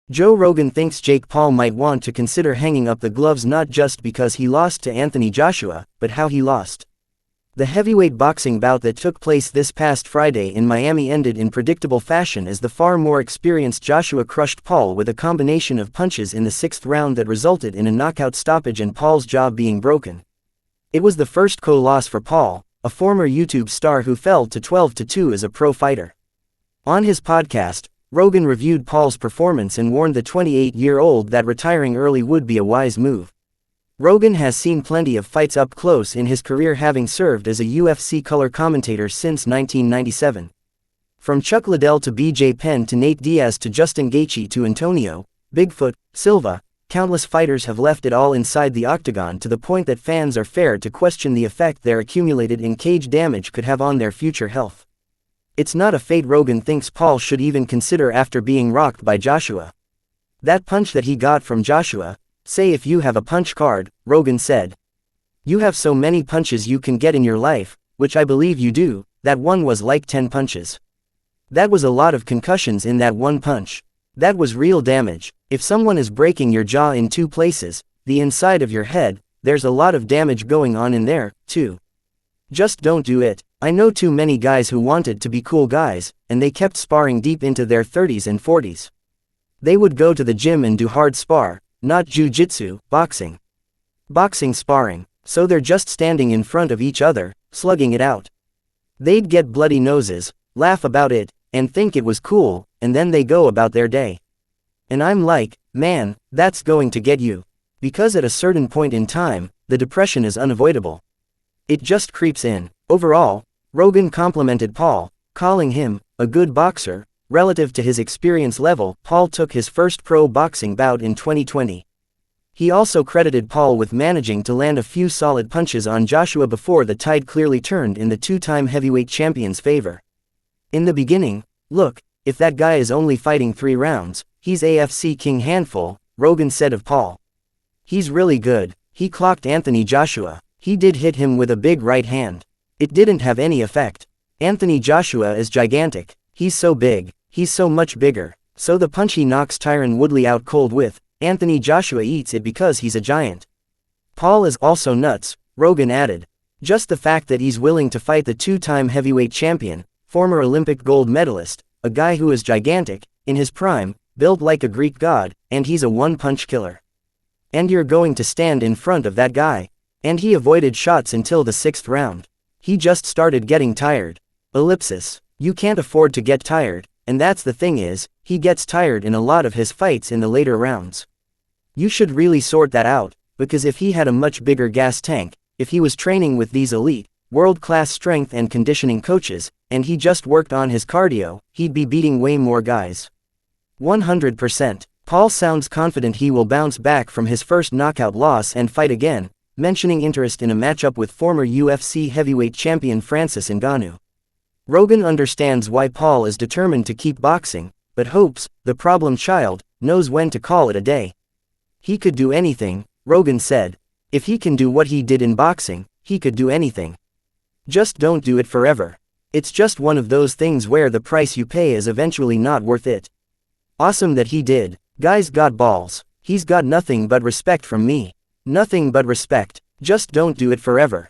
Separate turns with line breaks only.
Joe Rogan thinks Jake Paul might want to consider hanging up the gloves not just because he lost to Anthony Joshua, but how he lost. The heavyweight boxing bout that took place this past Friday in Miami ended in predictable fashion as the far more experienced Joshua crushed Paul with a combination of punches in the 6th round that resulted in a knockout stoppage and Paul's jaw being broken. It was the first loss for Paul, a former YouTube star who fell to 12-2 as a pro fighter. On his podcast, Rogan reviewed Paul's performance and warned the 28-year-old that retiring early would be a wise move. Rogan has seen plenty of fights up close in his career, having served as a UFC color commentator since 1997. From Chuck Liddell to B.J. Penn to Nate Diaz to Justin Gaethje to Antonio, Bigfoot, Silva, countless fighters have left it all inside the octagon to the point that fans are fair to question the effect their accumulated in-cage damage could have on their future health. It's not a fate Rogan thinks Paul should even consider after being rocked by Joshua. That punch that he got from Joshua, say if you have a punch card, Rogan said. You have so many punches you can get in your life, which I believe you do, that one was like 10 punches. That was a lot of concussions in that one punch. That was real damage. If someone is breaking your jaw in 2 places, the inside of your head, there's a lot of damage going on in there, too. Just don't do it. I know too many guys who wanted to be cool guys, and they kept sparring deep into their 30s and 40s. They would go to the gym and do hard spar, not jiu-jitsu, boxing. Boxing sparring, so they're just standing in front of each other, slugging it out. They'd get bloody noses, laugh about it, and think it was cool, and then they go about their day. And I'm like, man, that's going to get you. Because at a certain point in time, the depression is unavoidable. It just creeps in. Overall, Rogan complimented Paul, calling him a good boxer. Relative to his experience level, Paul took his first pro boxing bout in 2020. He also credited Paul with managing to land a few solid punches on Joshua before the tide clearly turned in the 2-time heavyweight champion's favor. In the beginning, look, if that guy is only fighting 3 rounds, he's AFC king handful, Rogan said of Paul. He's really good. He clocked Anthony Joshua. He did hit him with a big right hand. It didn't have any effect. Anthony Joshua is gigantic. He's so big. He's so much bigger. So the punch he knocks Tyron Woodley out cold with, Anthony Joshua eats it because he's a giant. Paul is also nuts, Rogan added. Just the fact that he's willing to fight the 2-time heavyweight champion, former Olympic gold medalist, a guy who is gigantic, in his prime, built like a Greek god, and he's a one-punch killer. And you're going to stand in front of that guy. And he avoided shots until the 6th round. He just started getting tired. Ellipsis. You can't afford to get tired, and that's the thing is, he gets tired in a lot of his fights in the later rounds. You should really sort that out, because if he had a much bigger gas tank, if he was training with these elite, world-class strength and conditioning coaches, and he just worked on his cardio, he'd be beating way more guys. 100%. Paul sounds confident he will bounce back from his first knockout loss and fight again, mentioning interest in a matchup with former UFC heavyweight champion Francis Ngannou. Rogan understands why Paul is determined to keep boxing, but hopes, the problem child, knows when to call it a day. He could do anything, Rogan said. If he can do what he did in boxing, he could do anything. Just don't do it forever. It's just one of those things where the price you pay is eventually not worth it. Awesome that he did. Guy's got balls. He's got nothing but respect from me. Nothing but respect. Just don't do it forever.